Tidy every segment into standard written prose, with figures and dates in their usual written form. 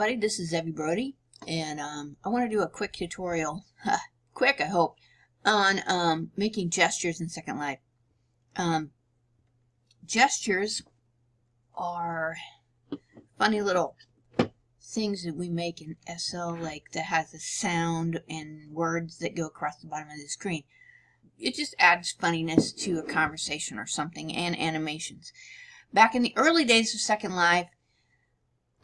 everybody, this is Evie Brody, and I want to do a quick tutorial, quick I hope, on making gestures in Second Life. Gestures are funny little things that we make in SL, like that has a sound and words that go across the bottom of the screen. It just adds funniness to a conversation or something, and animations. Back in the early days of Second Life,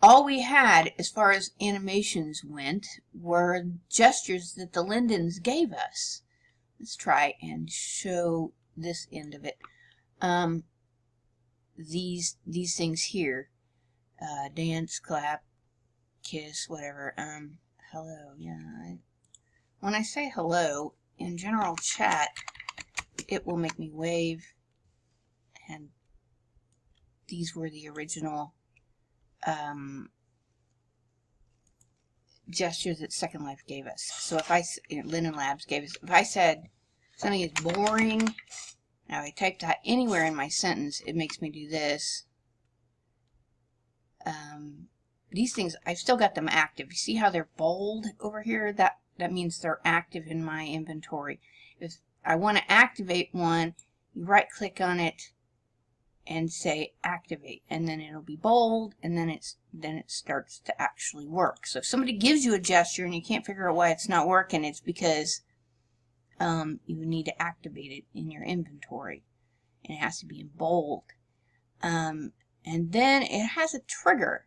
all we had, as far as animations went, were gestures that the Lindens gave us. Let's try and show this end of it. These things here, dance, clap, kiss, whatever. Hello, yeah. When I say hello in general chat, it will make me wave, and these were the original gestures that Second Life gave us. So if Linden Labs gave us, if I said something is boring, now I typed that anywhere in my sentence, it makes me do this. These things, I've still got them active. You see how they're bold over here? That means they're active in my inventory. If I want to activate one, you right click on it and say activate, and then it'll be bold, and then it starts to actually work. So if somebody gives you a gesture and you can't figure out why it's not working, it's because you need to activate it in your inventory, and it has to be in bold. And then it has a trigger.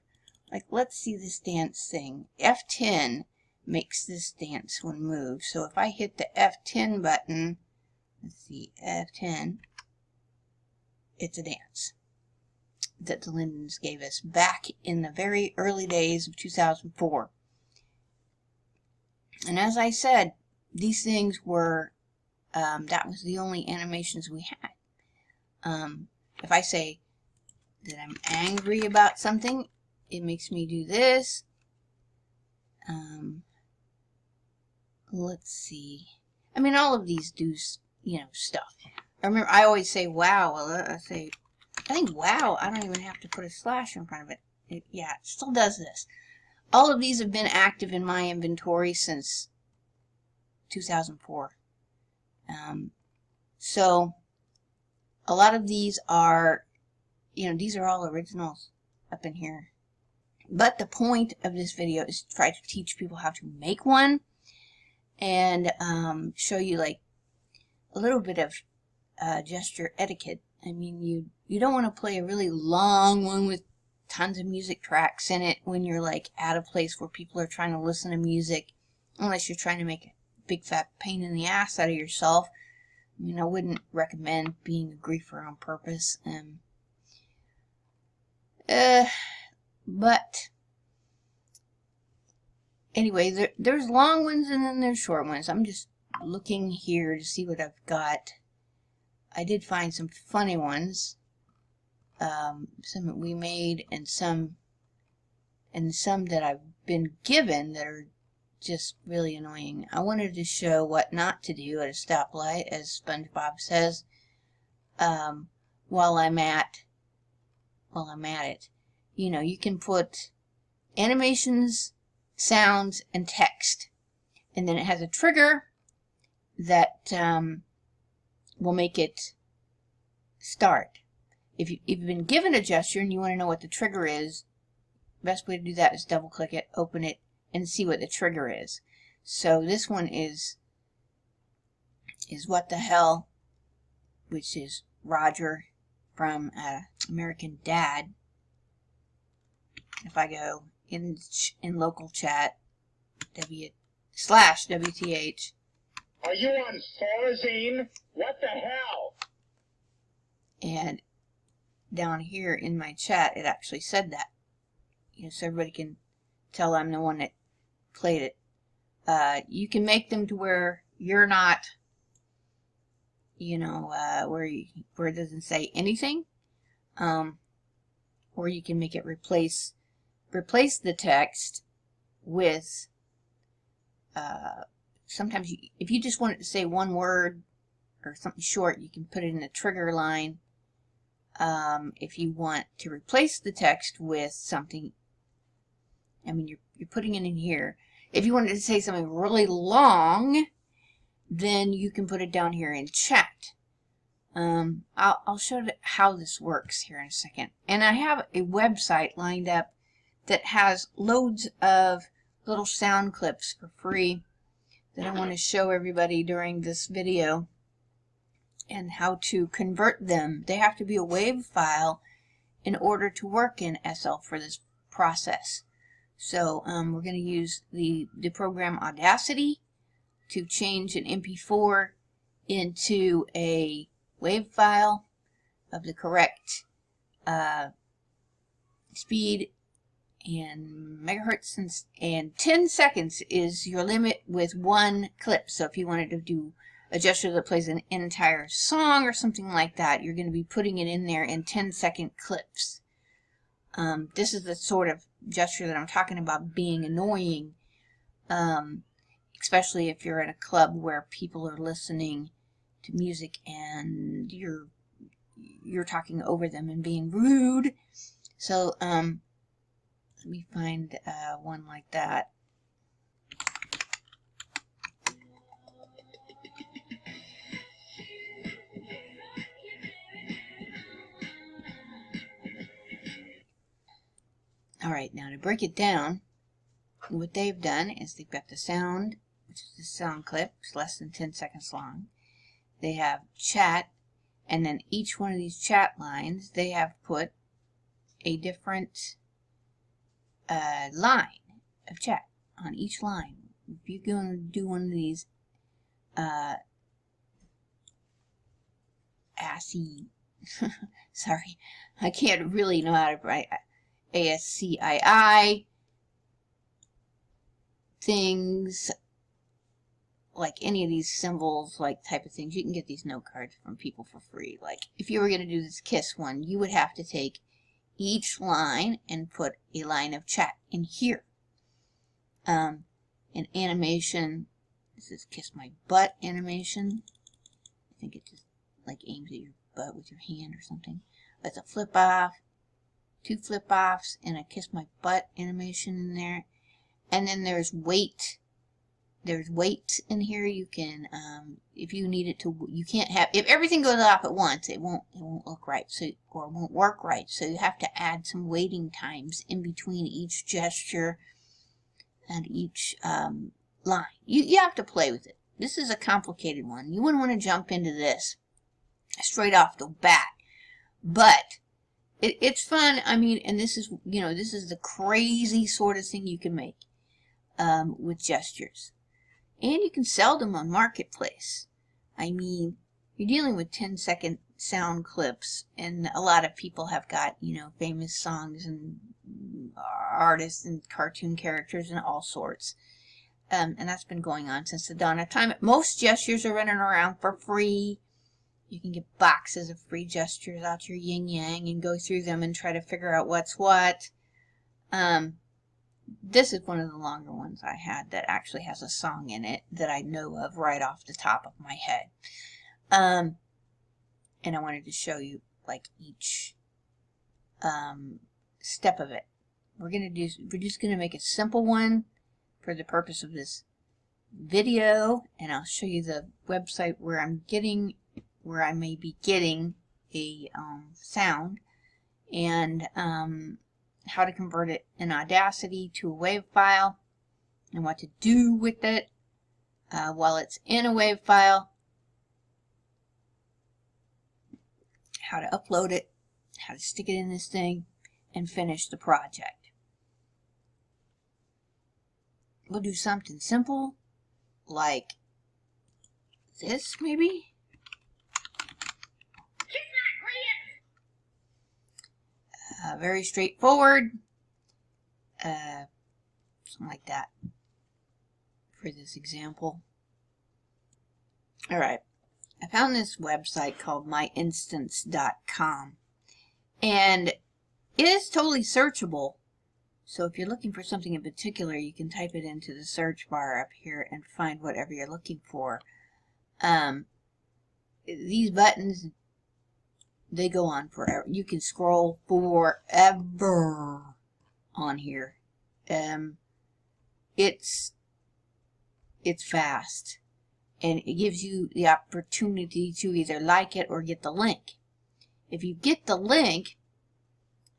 Like, let's see this dance thing. F10 makes this dance one move. So if I hit the F10 button, let's see, F10, it's a dance that the Lindens gave us back in the very early days of 2004. And as I said, these things were, that was the only animations we had. If I say that I'm angry about something, it makes me do this. Let's see. I mean, all of these do, stuff. I remember I always say wow. I think wow, I don't even have to put a slash in front of it. Yeah, it still does this. All of these have been active in my inventory since 2004. So a lot of these are, these are all originals up in here. But the point of this video is to try to teach people how to make one, and show you like a little bit of gesture etiquette. I mean, you don't want to play a really long one with tons of music tracks in it when you're like at a place where people are trying to listen to music, unless you're trying to make a big fat pain in the ass out of yourself. I mean, I wouldn't recommend being a griefer on purpose. But anyway, there's long ones and then there's short ones. I'm just looking here to see what I've got. I did find some funny ones, some that we made, and some that I've been given that are just really annoying. I wanted to show what not to do at a stoplight, as SpongeBob says, while I'm at it. You can put animations, sounds, and text, and then it has a trigger that will make it start. If you've been given a gesture and you want to know what the trigger is, the best way to do that is double click it, open it, and see what the trigger is. So this one is what the hell, which is Roger from American Dad. If I go in local chat, /WTH. Are you on Thorazine? What the hell? And down here in my chat, it actually said that. So everybody can tell I'm the one that played it. You can make them to where you're not, where it doesn't say anything. Or you can make it replace the text with, sometimes if you just want it to say one word or something short, you can put it in the trigger line. If you want to replace the text with something I mean, you're putting it in here. If you wanted to say something really long, then you can put it down here in chat. I'll show you how this works here in a second. And I have a website lined up that has loads of little sound clips for free that I want to show everybody during this video, and how to convert them. They have to be a WAV file in order to work in SL for this process. So we're going to use the program Audacity to change an MP4 into a WAV file of the correct speed and megahertz, and 10 seconds is your limit with one clip. So if you wanted to do a gesture that plays an entire song or something like that, you're going to be putting it in there in 10-second clips. This is the sort of gesture that I'm talking about being annoying, especially if you're in a club where people are listening to music and you're talking over them and being rude. So let me find one like that. All right, now to break it down, what they've done is they've got the sound, which is the sound clip. It's less than 10 seconds long. They have chat, and then each one of these chat lines, they have put a different line of chat on each line. If you're going to do one of these ASCII, sorry, I can't really know how to write ASCII things, like any of these symbols, like type of things. You can get these note cards from people for free. Like if you were going to do this KISS one, you would have to take each line and put a line of chat in here. An animation, this is Kiss My Butt animation. I think it just like aims at your butt with your hand or something. That's a flip off, 2 flip offs, and a Kiss My Butt animation in there. And then there's wait. There's weight in here. You can, if you need it to, you can't have, if everything goes off at once, it won't look right, so, or it won't work right. So you have to add some waiting times in between each gesture and each line. You have to play with it. This is a complicated one. You wouldn't want to jump into this straight off the bat, but it's fun. I mean, and this is, you know, this is the crazy sort of thing you can make with gestures. And you can sell them on Marketplace. I mean, you're dealing with 10-second sound clips, and a lot of people have got, you know, famous songs and artists and cartoon characters and all sorts. And that's been going on since the dawn of time. Most gestures are running around for free. You can get boxes of free gestures out your yin-yang and go through them and try to figure out what's what. This is one of the longer ones I had that actually has a song in it that I know of right off the top of my head. And I wanted to show you like each step of it. We're just gonna make a simple one for the purpose of this video, and I'll show you the website where I may be getting a sound, and how to convert it in Audacity to a WAV file, and what to do with it while it's in a WAV file, how to upload it, how to stick it in this thing, and finish the project. We'll do something simple like this, maybe. Very straightforward, something like that for this example. Alright, I found this website called myinstance.com, and it is totally searchable. So if you're looking for something in particular, you can type it into the search bar up here and find whatever you're looking for. These buttons, they go on forever. You can scroll forever on here. it's fast, and it gives you the opportunity to either like it or get the link. If you get the link,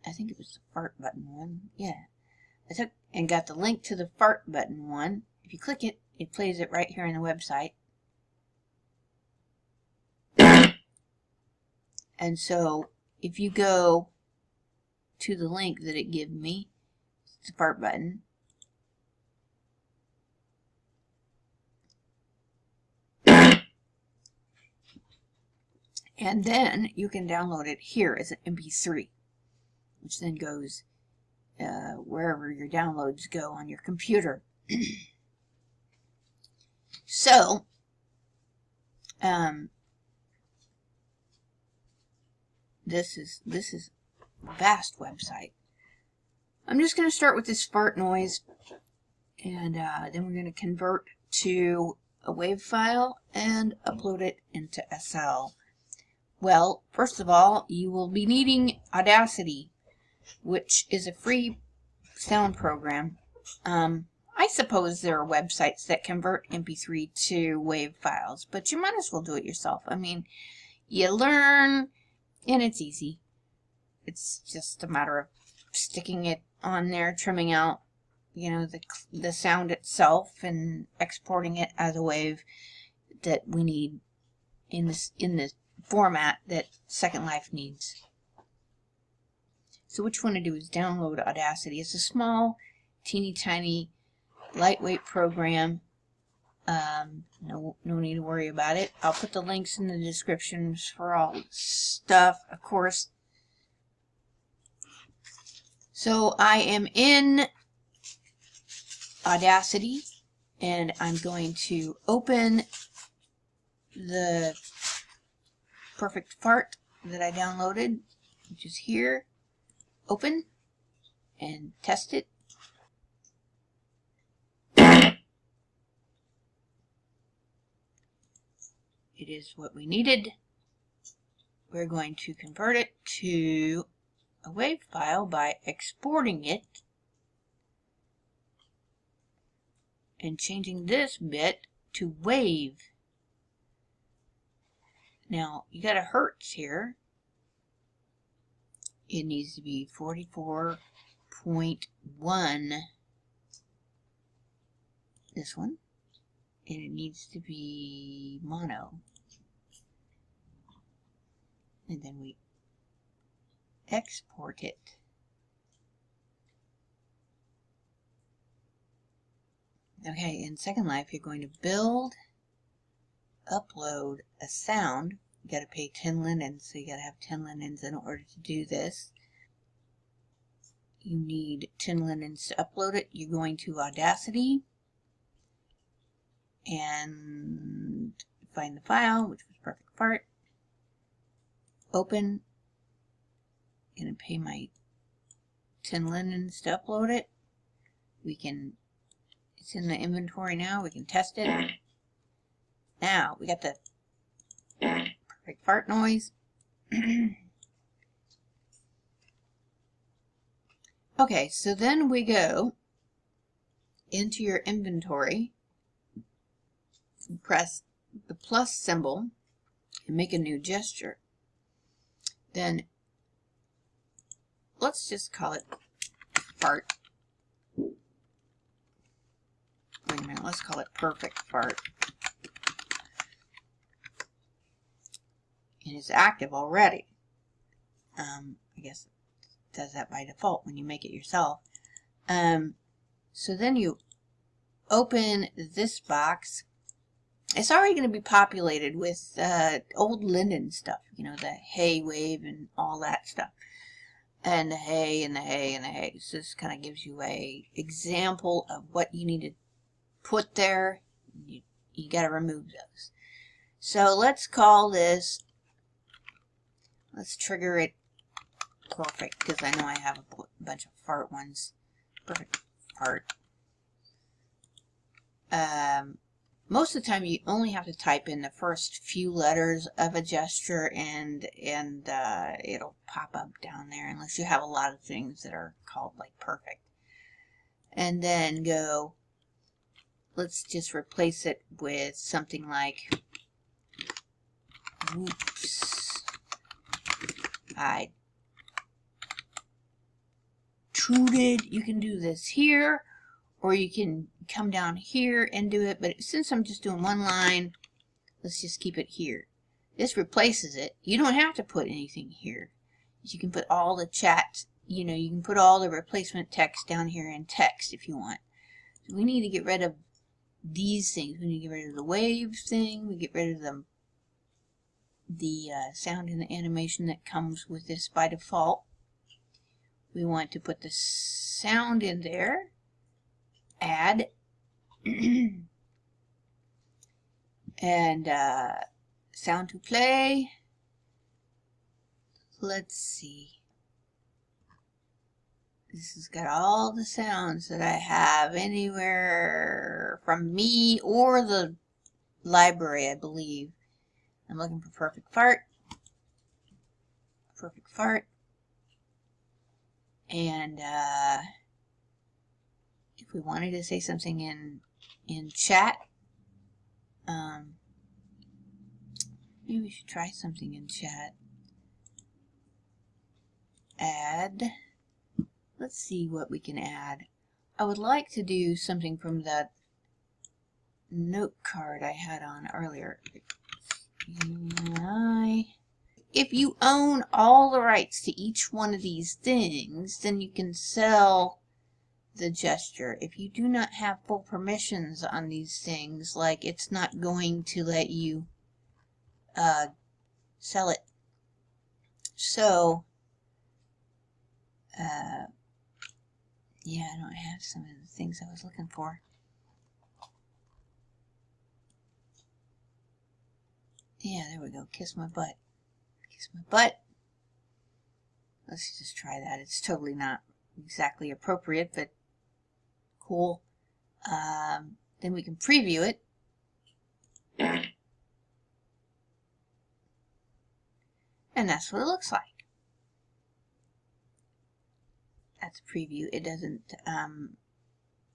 I think it was the fart button one. Yeah, I took and got the link to the fart button one. If you click it, it plays it right here on the website. And so if you go to the link that it gives me, it's the fart button. And then you can download it here as an MP3, which then goes wherever your downloads go on your computer. So, this is a vast website. I'm just going to start with this fart noise, and then we're going to convert to a WAV file and upload it into SL. Well, first of all, you will be needing Audacity, which is a free sound program. I suppose there are websites that convert MP3 to WAV files, but you might as well do it yourself. I mean, you learn, and it's easy. It's just a matter of sticking it on there, trimming out, you know, the sound itself, and exporting it as a WAV that we need in the format that Second Life needs. So what you want to do is download Audacity. It's a small, teeny tiny, lightweight program. No need to worry about it. I'll put the links in the descriptions for all the stuff, of course. So I am in Audacity, and I'm going to open the Perfect Fart that I downloaded, which is here. Open and test it. It is what we needed. We're going to convert it to a WAV file by exporting it and changing this bit to WAV. Now, you got a hertz here. It needs to be 44.1. This one. And it needs to be mono. And then we export it. Okay, in Second Life, you're going to build, upload a sound. You got to pay 10 linens, so you got to have 10 linens in order to do this. You need 10 linens to upload it. You're going to Audacity and find the file, which was Perfect Fart. Open. I'm going to pay my 10 linens to upload it. It's in the inventory now. We can test it. Now, we got the Perfect Fart noise. Okay, so then we go into your inventory, press the plus symbol, and make a new gesture. Then, let's just call it fart. Wait a minute, let's call it Perfect Fart. And it's active already. I guess it does that by default when you make it yourself. So then you open this box. It's already going to be populated with old Linden stuff, you know, the hay wave and all that stuff, and the hay and the hay and the hay. So this kind of gives you a example of what you need to put there. You got to remove those. So let's call this. Let's trigger it perfect, because I know I have a bunch of fart ones. Perfect Fart. Most of the time you only have to type in the first few letters of a gesture, and it'll pop up down there, unless you have a lot of things that are called like perfect. and then go, let's just replace it with something like, oops, I tooted. You can do this here, or you can come down here and do it, but since I'm just doing one line, let's just keep it here. This replaces it. You don't have to put anything here. You can put all the chat, you know, you can put all the replacement text down here in text if you want. So we need to get rid of these things. We need to get rid of the wave thing. We get rid of the sound and the animation that comes with this by default. We want to put the sound in there. Add. And sound to play. Let's see. This has got all the sounds that I have anywhere from me or the library, I believe. I'm looking for perfect fart. Perfect fart. And if we wanted to say something in chat, maybe we should try something in chat. Add. Let's see what we can add. I would like to do something from that note card I had on earlier. If you own all the rights to each one of these things, then you can sell the gesture. If you do not have full permissions on these things, like it's not going to let you sell it. So, yeah, I don't have some of the things I was looking for. Yeah, there we go. Kiss my butt. Kiss my butt. Let's just try that. It's totally not exactly appropriate, but cool. Then we can preview it. And that's what it looks like. That's a preview. It doesn't,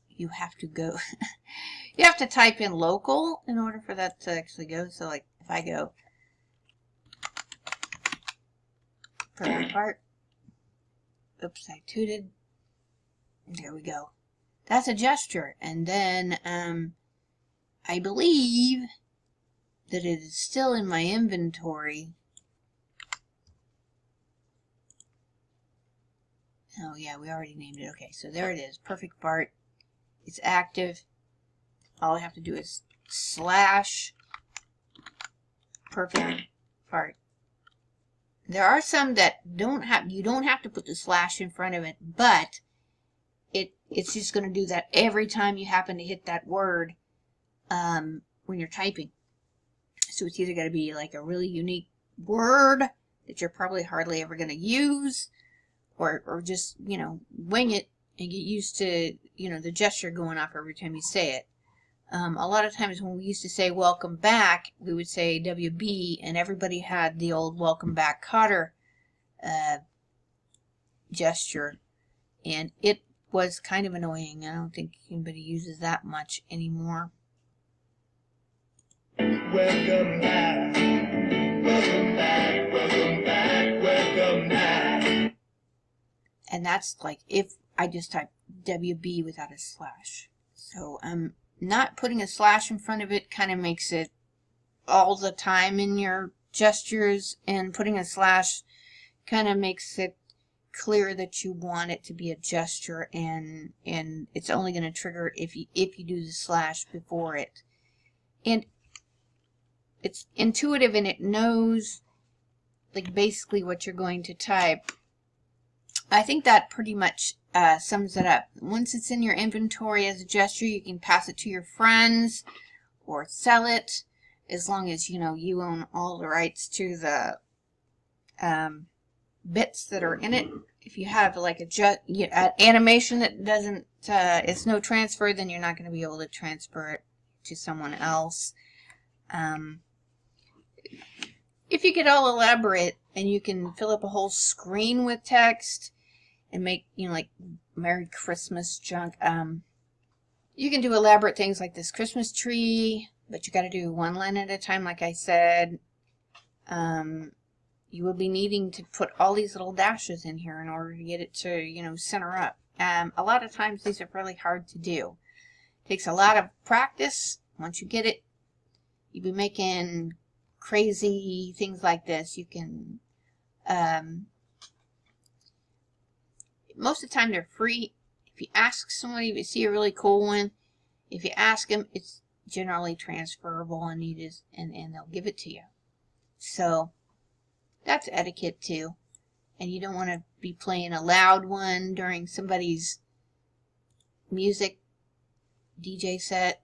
you have to go, you have to type in local in order for that to actually go. So like if I go perfect part, oops, I tooted. There we go. That's a gesture. And then I believe that it is still in my inventory. Oh yeah, we already named it. Okay, so there it is. Perfect fart. It's active. All I have to do is slash perfect fart. There are some that you don't have to put the slash in front of it, but it's just going to do that every time you happen to hit that word when you're typing. So it's either going to be like a really unique word that you're probably hardly ever going to use, or just, you know, wing it and get used to, you know, the gesture going off every time you say it. A lot of times when we used to say welcome back, we would say WB, and everybody had the old welcome back Cotter gesture, and it was kind of annoying. I don't think anybody uses that much anymore. Welcome back. Welcome back. Welcome back. Welcome back. And that's like if I just type WB without a slash. So not putting a slash in front of it kind of makes it all the time in your gestures, and putting a slash kind of makes it clear that you want it to be a gesture, and it's only going to trigger if you do the slash before it. And it's intuitive, and it knows like basically what you're going to type. I think that pretty much sums it up. Once it's in your inventory as a gesture, you can pass it to your friends or sell it, as long as you know you own all the rights to the bits that are in it. If you have like an animation that doesn't, it's no transfer, then you're not going to be able to transfer it to someone else. If you get all elaborate and you can fill up a whole screen with text and make, you know, like Merry Christmas junk. You can do elaborate things like this Christmas tree, but you got to do one line at a time, like I said. You will be needing to put all these little dashes in here in order to get it to, you know, center up. A lot of times these are really hard to do. It takes a lot of practice. Once you get it, you'll be making crazy things like this. You can, most of the time they're free. If you ask somebody, if you see a really cool one, if you ask them, it's generally transferable and and they'll give it to you. So that's etiquette too. And you don't want to be playing a loud one during somebody's music DJ set,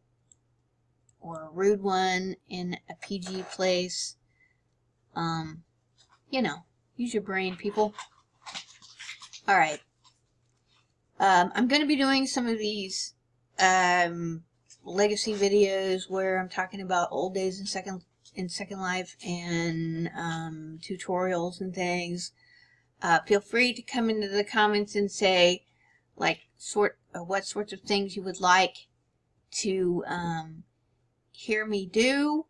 or a rude one in a PG place. You know, use your brain, people. Alright. I'm going to be doing some of these legacy videos where I'm talking about old days in Second Life and tutorials and things. Feel free to come into the comments and say, like, what sorts of things you would like to hear me do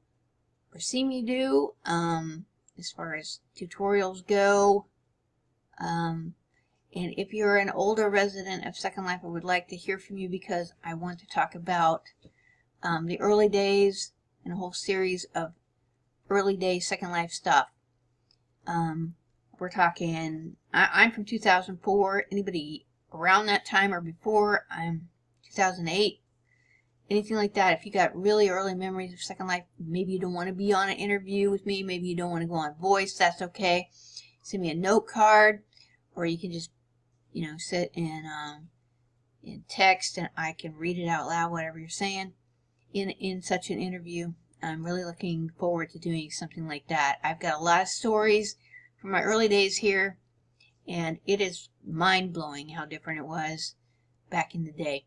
or see me do, as far as tutorials go. And if you're an older resident of Second Life, I would like to hear from you, because I want to talk about the early days and a whole series of early day Second Life stuff. We're talking, I'm from 2004. Anybody around that time or before, I'm 2008. Anything like that. If you got really early memories of Second Life, maybe you don't want to be on an interview with me, maybe you don't want to go on voice, that's okay. Send me a note card, or you can just, you know, sit and in text, and I can read it out loud, whatever you're saying in such an interview. I'm really looking forward to doing something like that. I've got a lot of stories from my early days here, and it is mind-blowing how different it was back in the day.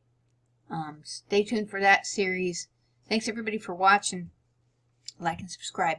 Stay tuned for that series. Thanks everybody for watching. Like and subscribe.